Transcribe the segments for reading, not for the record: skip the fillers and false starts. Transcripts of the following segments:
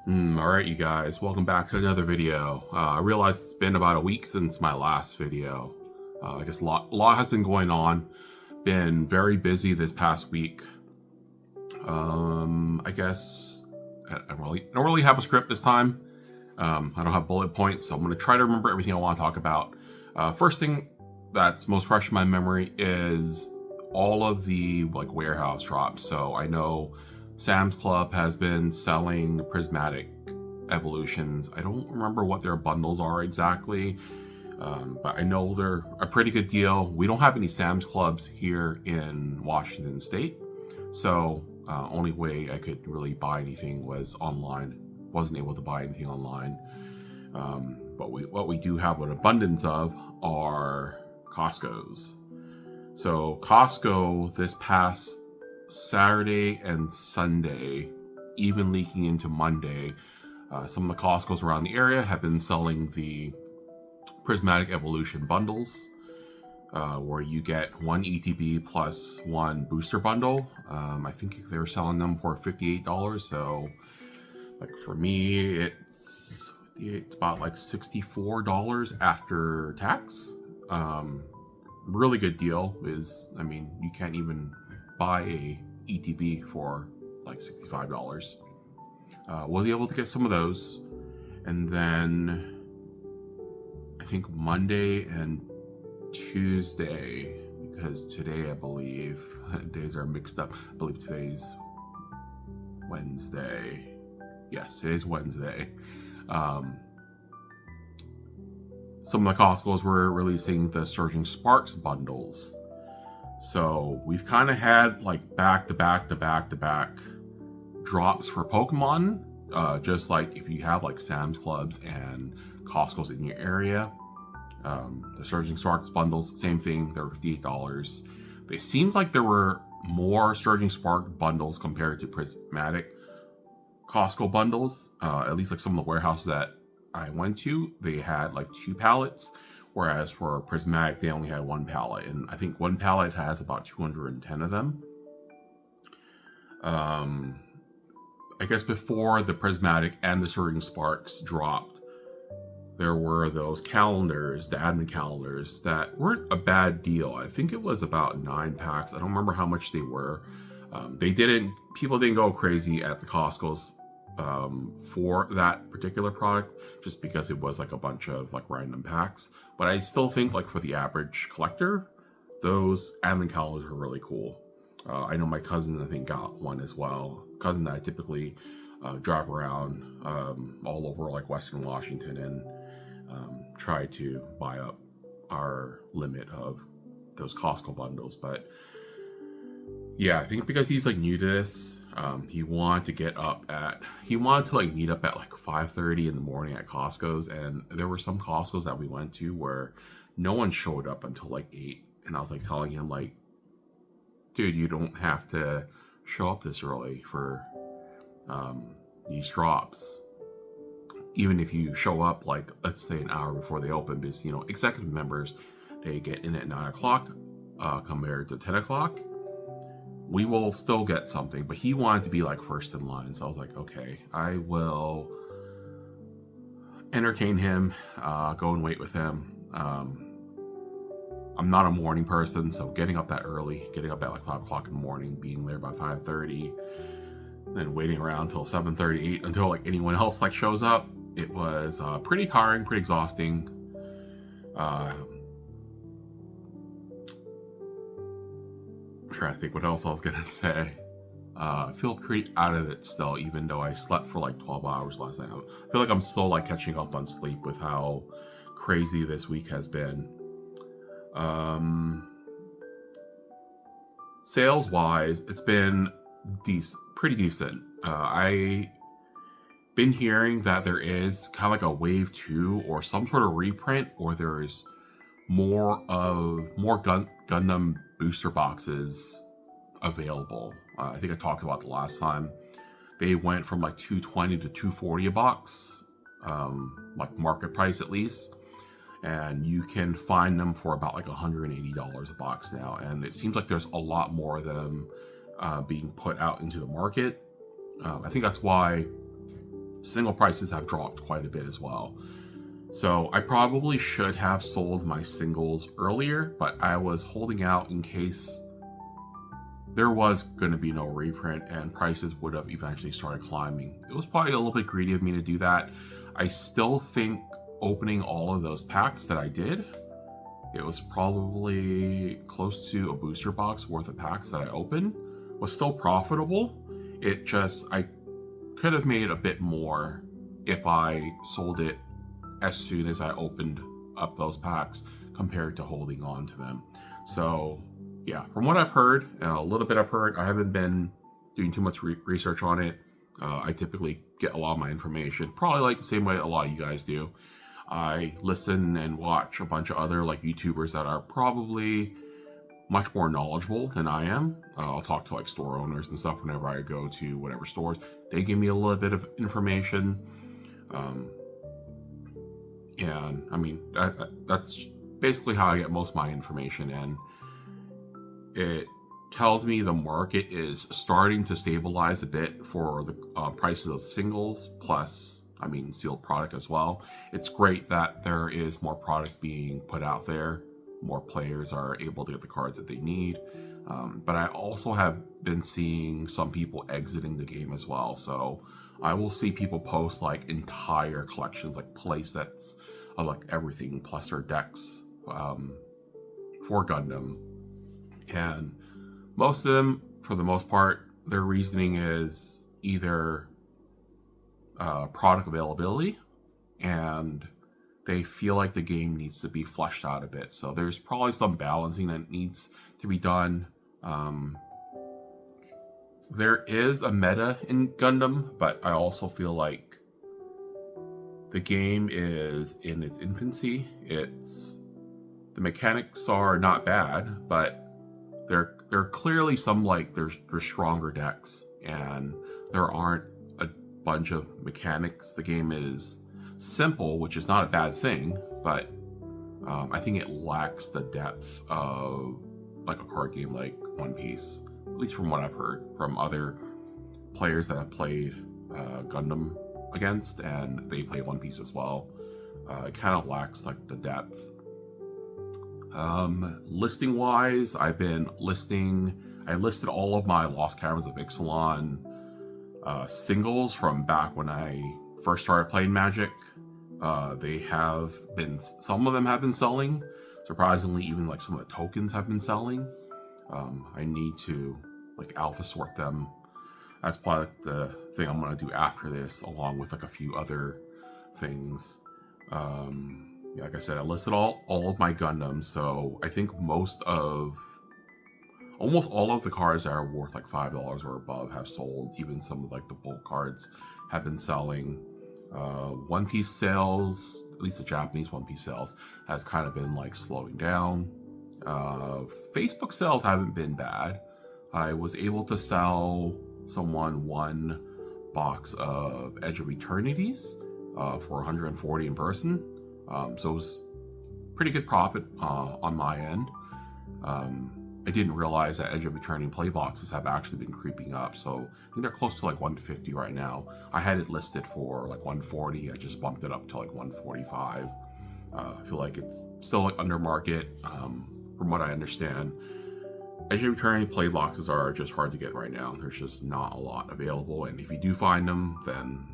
Alright, you guys, welcome back to another video. I realize it's been about a week since my last video. I guess a lot has been going on. Been very busy this past week. I guess I don't really have a script this time. I don't have bullet points, so I'm going to try to remember everything I want to talk about. First thing that's most fresh in my memory is all of the warehouse drops. So I know Sam's Club has been selling prismatic evolutions. I don't remember what their bundles are exactly, but I know they're a pretty good deal. We don't have any Sam's Clubs here in Washington State, so only way I could really buy anything was online. Wasn't able to buy anything online. But what we do have an abundance of are Costco's. So Costco this past Saturday and Sunday, even leaking into Monday, some of the Costco's around the area have been selling the Prismatic Evolution bundles, where you get one ETB plus one booster bundle. I think they were selling them for $58. So, for me, it's about $64 after tax. Really good deal. You can't even buy a ETB for $65. Was able to get some of those, and then I think Monday and Tuesday, because today I believe days are mixed up. I believe today's Wednesday. Yes, today's Wednesday. Some of the Costco's were releasing the Surging Sparks bundles. So we've kind of had back to back drops for Pokemon. Just like if you have Sam's Clubs and Costco's in your area. The Surging Sparks bundles, same thing, they're $58. It seems like there were more Surging Spark bundles compared to Prismatic Costco bundles. At least some of the warehouses that I went to, they had 2 pallets. Whereas for Prismatic, they only had 1 pallet, and I think 1 pallet has about 210 of them. I guess before the Prismatic and the Surging Sparks dropped, there were those calendars, the admin calendars, that weren't a bad deal. I think it was about 9 packs. I don't remember how much they were. People didn't go crazy at the Costco's for that particular product, just because it was a bunch of random packs. But I still think for the average collector, those admin calendars are really cool. I know my cousin, I think, got one as well. Cousin that I typically drive around all over Western Washington and try to buy up our limit of those Costco bundles. But yeah, I think because he's new to this, he wanted to meet up at 5:30 in the morning at Costco's, and there were some Costco's that we went to where no one showed up until 8, and I was telling him dude, you don't have to show up this early for these drops. Even if you show up let's say an hour before they open, because executive members, they get in at 9 o'clock compared to 10 o'clock. We will still get something, but he wanted to be first in line. So I was okay, I will entertain him, go and wait with him. I'm not a morning person, so getting up that early, getting up at 5 o'clock in the morning, being there by 5:30, and waiting around until 7:38 until anyone else shows up, it was pretty tiring, pretty exhausting. I'm trying to think what else I was gonna say. I feel pretty out of it still, even though I slept for 12 hours last night. I feel I'm still catching up on sleep with how crazy this week has been. Sales wise, it's been pretty decent. I been hearing that there is kind of a wave 2 or some sort of reprint, or there's more Gundam booster boxes available. I think I talked about the last time. They went from $220 to $240 a box, market price at least, and you can find them for about $180 a box now. And it seems there's a lot more of them being put out into the market. I think that's why single prices have dropped quite a bit as well. So I probably should have sold my singles earlier, but I was holding out in case there was going to be no reprint and prices would have eventually started climbing. It was probably a little bit greedy of me to do that. I still think opening all of those packs that I did, it was probably close to a booster box worth of packs that I opened, was still profitable. It just, I could have made a bit more if I sold it as soon as I opened up those packs compared to holding on to them. So yeah, from what I've heard, and a little bit I've heard, I haven't been doing too much research on it. I typically get a lot of my information, probably like the same way a lot of you guys do. I listen and watch a bunch of other like YouTubers that are probably much more knowledgeable than I am. I'll talk to like store owners and stuff whenever I go to whatever stores. They give me a little bit of information. And I mean, that's basically how I get most of my information, and it tells me the market is starting to stabilize a bit for the prices of singles, plus, I mean, sealed product as well. It's great that there is more product being put out there. More players are able to get the cards that they need. But I also have been seeing some people exiting the game as well. So I will see people post like entire collections, like play sets of like everything, plus their decks for Gundam. And most of them, for the most part, their reasoning is either product availability, and they feel like the game needs to be fleshed out a bit. So there's probably some balancing that needs to be done. There is a meta in Gundam, but I also feel like the game is in its infancy. The mechanics are not bad, but there are clearly some like there's stronger decks, and there aren't a bunch of mechanics. The game is simple, which is not a bad thing, but I think it lacks the depth of like a card game like One Piece, at least from what I've heard from other players that I've played Gundam against, and they play One Piece as well. It kind of lacks like the depth. Listing wise, I listed all of my Lost Caverns of Ixalan singles from back when I first started playing Magic. Some of them have been selling. Surprisingly, even like some of the tokens have been selling. I need to like alpha sort them. That's probably like the thing I'm gonna do after this, along with like a few other things. Like I said, I listed all of my Gundams, so I think almost all of the cards that are worth like $5 or above have sold. Even some of like the bulk cards have been selling. One Piece sales, at least the Japanese One Piece sales, has kind of been like slowing down. Facebook sales haven't been bad. I was able to sell someone one box of Edge of Eternities for 140 in person. So it was pretty good profit on my end. I didn't realize that Edge of Eternity play boxes have actually been creeping up. So I think they're close to like 150 right now. I had it listed for like 140. I just bumped it up to like 145. I feel like it's still like under market. From what I understand, Edge of Eternity play boxes are just hard to get right now. There's just not a lot available. And if you do find them, then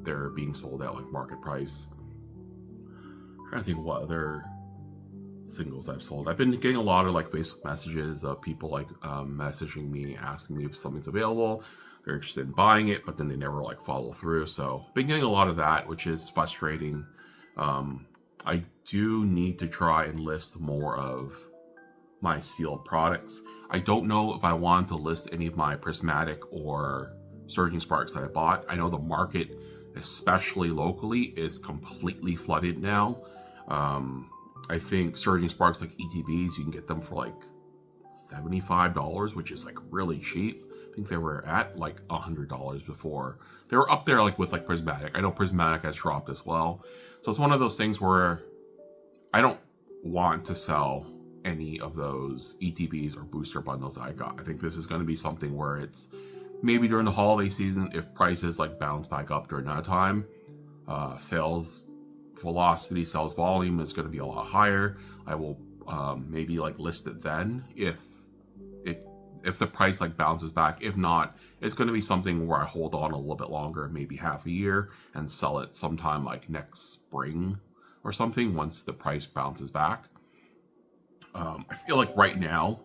they're being sold at like market price. I'm trying to think what other singles I've sold. I've been getting a lot of like Facebook messages of people like messaging me, asking me if something's available. They're interested in buying it, but then they never like follow through. So I've been getting a lot of that, which is frustrating. I do need to try and list more of my sealed products. I don't know if I want to list any of my prismatic or surging sparks that I bought. I know the market, especially locally, is completely flooded now. I think surging sparks like ETBs, you can get them for like $75, which is like really cheap. I think they were at like $100 before. They were up there like with like prismatic. I know prismatic has dropped as well. So it's one of those things where I don't want to sell any of those ETBs or booster bundles I got. I think this is going to be something where it's maybe during the holiday season, if prices like bounce back up during that time, sales velocity, sales volume is going to be a lot higher. I will maybe like list it then if the price like bounces back. If not, it's going to be something where I hold on a little bit longer, maybe half a year, and sell it sometime like next spring or something once the price bounces back. I feel like right now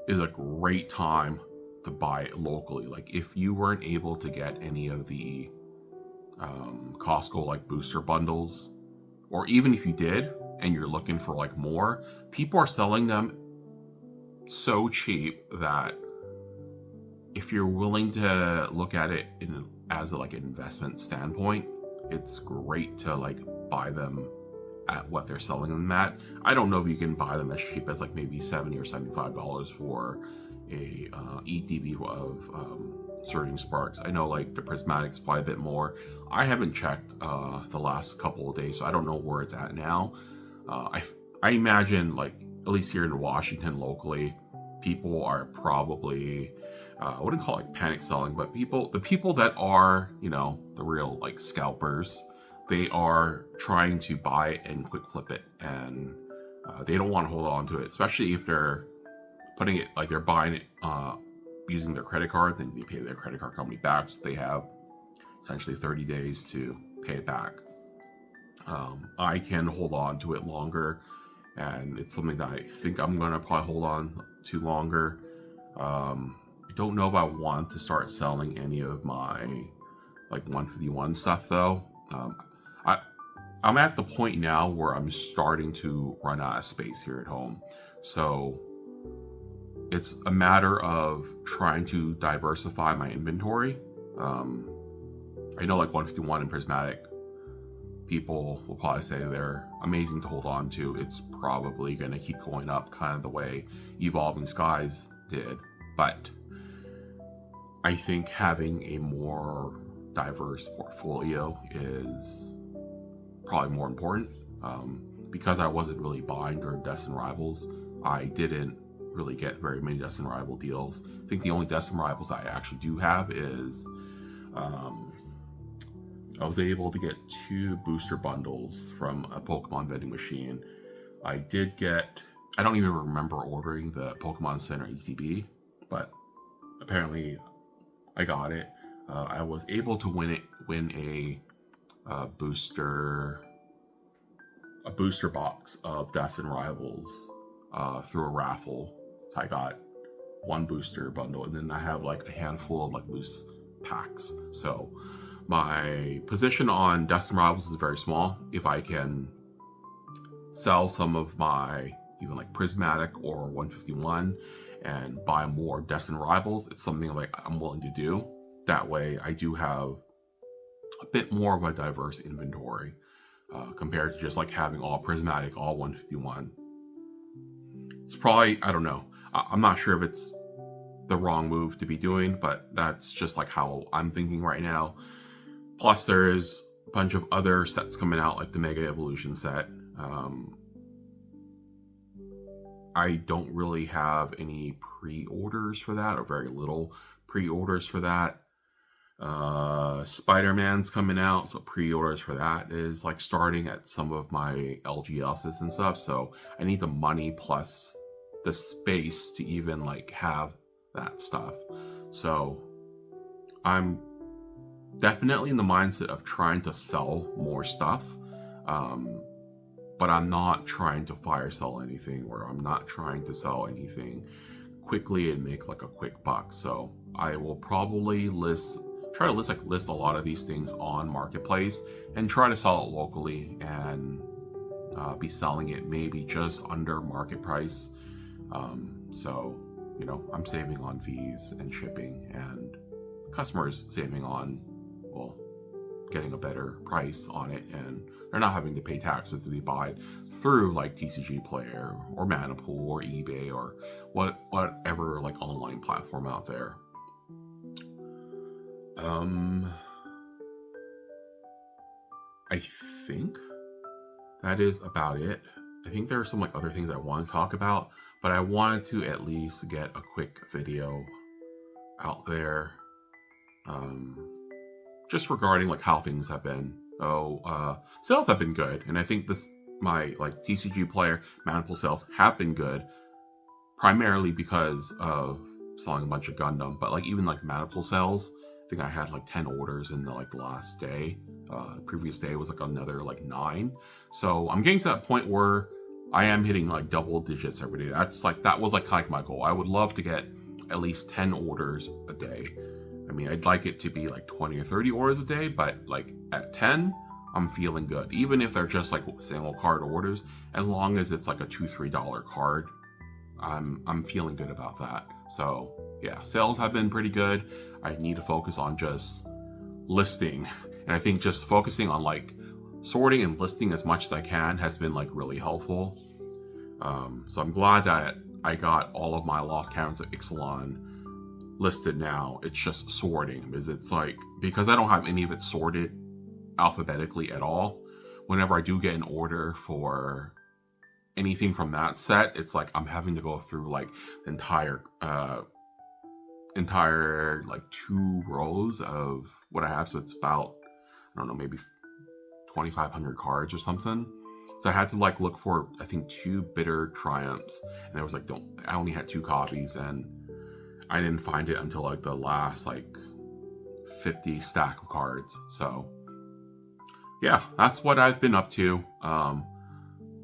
is a great time to buy it locally. Like if you weren't able to get any of the Costco like booster bundles, or even if you did and you're looking for like more, people are selling them so cheap that if you're willing to look at it as like an investment standpoint, it's great to like buy them at what they're selling them at. I don't know if you can buy them as cheap as like maybe $70 or $75 for a ETB of Surging Sparks. I know like the Prismatic's probably a bit more. I haven't checked the last couple of days, so I don't know where it's at now. I imagine like at least here in Washington locally, people are probably I wouldn't call it like panic selling, but the people that are, you know, the real like scalpers, they are trying to buy it and quick flip it, and they don't want to hold on to it, especially if they're putting it like they're buying it using their credit card. Then they pay their credit card company back, so they have essentially 30 days to pay it back. I can hold on to it longer, and it's something that I think I'm gonna probably hold on to longer. I don't know if I want to start selling any of my like 151 stuff though. I'm at the point now where I'm starting to run out of space here at home, so it's a matter of trying to diversify my inventory. I know like 151 and Prismatic, people will probably say they're amazing to hold on to. It's probably going to keep going up kind of the way Evolving Skies did. But I think having a more diverse portfolio is probably more important. Because I wasn't really buying during Destined Rivals, I didn't really get very many Destined Rival deals. I think the only Destined Rivals I actually do have is I was able to get 2 booster bundles from a Pokemon vending machine. I don't even remember ordering the Pokemon Center ETB, but apparently I got it. I was able to win a booster box of Destined Rivals through a raffle. So I got 1 booster bundle, and then I have like a handful of like loose packs. So my position on Destined Rivals is very small. If I can sell some of my even like Prismatic or 151 and buy more Destined Rivals, it's something like I'm willing to do. That way I do have a bit more of a diverse inventory compared to just like having all Prismatic, all 151. It's probably, I don't know, I'm not sure if it's the wrong move to be doing, but that's just like how I'm thinking right now. Plus there's a bunch of other sets coming out, like the Mega Evolution set. I don't really have any pre-orders for that, or very little pre-orders for that. Spider-Man's coming out, so pre-orders for that is like starting at some of my LGSs and stuff, so I need the money plus the space to even like have that stuff. So I'm definitely in the mindset of trying to sell more stuff, but I'm not trying to fire sell anything, or I'm not trying to sell anything quickly and make like a quick buck. So I will probably try to list a lot of these things on Marketplace and try to sell it locally, and be selling it maybe just under market price. So, you know, I'm saving on fees and shipping, and customers saving on, well, getting a better price on it, and they're not having to pay taxes to be buy through like TCG Player or Manapool or eBay or whatever like online platform out there. I think that is about it. I think there are some like other things I want to talk about, but I wanted to at least get a quick video out there. just regarding like how things have been. Sales have been good, and I think my like TCG Player Maniple sales have been good, primarily because of selling a bunch of Gundam. But like even like Maniple sales, I think I had like 10 orders in the last day. Previous day was like another like 9. So I'm getting to that point where I am hitting like double digits every day. That was like kind of my goal. I would love to get at least 10 orders a day. I mean, I'd like it to be like 20 or 30 orders a day, but like at 10, I'm feeling good. Even if they're just like single card orders, as long as it's like a $2-3 card, I'm feeling good about that. So yeah, sales have been pretty good. I need to focus on just listing, and I think just focusing on like sorting and listing as much as I can has been like really helpful. So I'm glad that I got all of my Lost Canons of Ixalan listed now. It's just sorting, because I don't have any of it sorted alphabetically at all. Whenever I do get an order for anything from that set, it's like I'm having to go through like the entire like 2 rows of what I have. So it's about, I don't know, maybe 2,500 cards or something. So I had to like look for, I think, 2 Bitter Triumphs, and there was like I only had 2 copies, and I didn't find it until like the last like 50 stack of cards. So yeah, that's what I've been up to.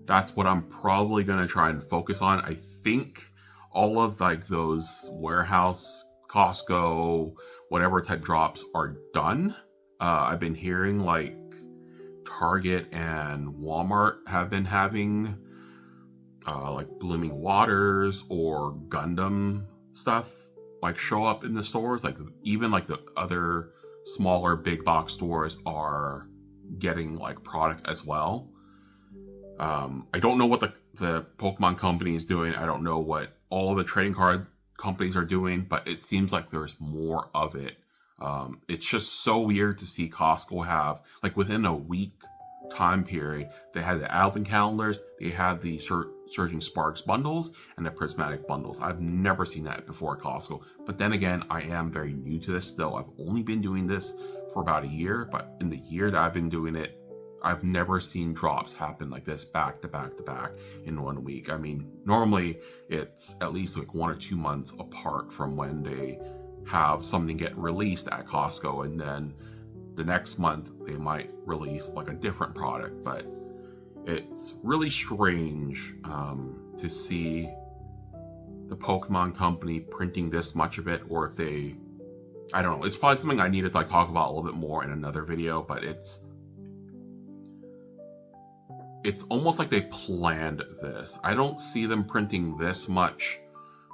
That's what I'm probably gonna try and focus on. I think all of like those warehouse, Costco, whatever type drops are done. I've been hearing like Target and Walmart have been having like Blooming Waters or Gundam stuff like show up in the stores. Like even like the other smaller big box stores are getting like product as well. I don't know what the Pokemon company is doing. I don't know what all of the trading card companies are doing, but it seems like there's more of it. It's just so weird to see Costco have, like within a week time period, they had the Advent calendars, they had the Surging Sparks bundles, and the Prismatic bundles. I've never seen that before at Costco. But then again, I am very new to this still. I've only been doing this for about a year, but in the year that I've been doing it, I've never seen drops happen like this back to back to back in 1 week. I mean, normally it's at least like 1 or 2 months apart from when they have something get released at Costco, and then the next month they might release like a different product. But it's really strange to see the Pokemon company printing this much of it, or if I don't know. It's probably something I need to like talk about a little bit more in another video, but it's almost like they planned this. I don't see them printing this much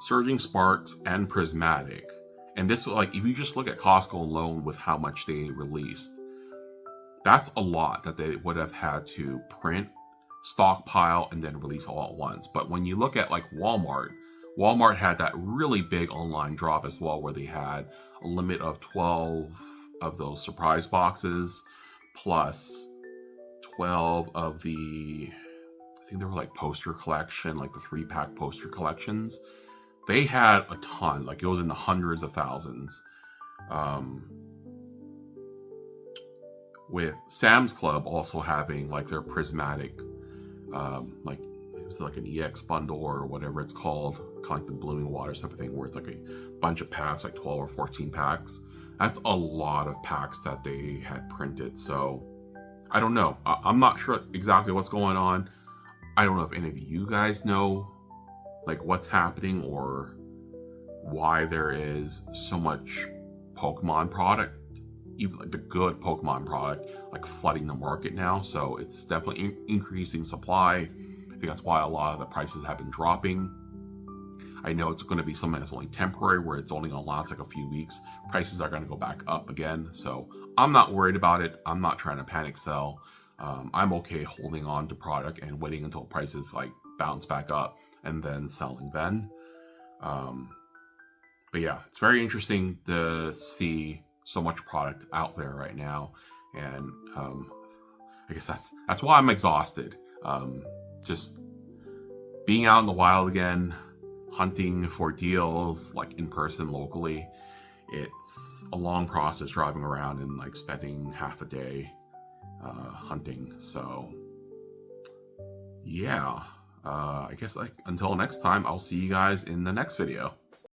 Surging Sparks and Prismatic. And this, like, if you just look at Costco alone with how much they released, that's a lot that they would have had to print, stockpile, and then release all at once. But when you look at like Walmart had that really big online drop as well, where they had a limit of 12 of those surprise boxes, plus 12 of the, I think they were like poster collection, like the 3-pack poster collections. They had a ton, like it was in the hundreds of thousands. With Sam's Club also having like their Prismatic, like it was like an EX bundle or whatever it's called, kind of like the Blooming Waters type of thing, where it's like a bunch of packs, like 12 or 14 packs. That's a lot of packs that they had printed. So I don't know. I'm not sure exactly what's going on. I don't know if any of you guys know like what's happening or why there is so much Pokemon product, even like the good Pokemon product, like flooding the market now. So it's definitely increasing supply. I think that's why a lot of the prices have been dropping. I know it's going to be something that's only temporary, where it's only going to last like a few weeks. Prices are going to go back up again. So I'm not worried about it. I'm not trying to panic sell. I'm okay holding on to product and waiting until prices like bounce back up and then selling then. But yeah, it's very interesting to see so much product out there right now. And I guess that's why I'm exhausted. Just being out in the wild again, hunting for deals like in person locally, it's a long process driving around and like spending half a day hunting. So yeah, I guess like until next time, I'll see you guys in the next video.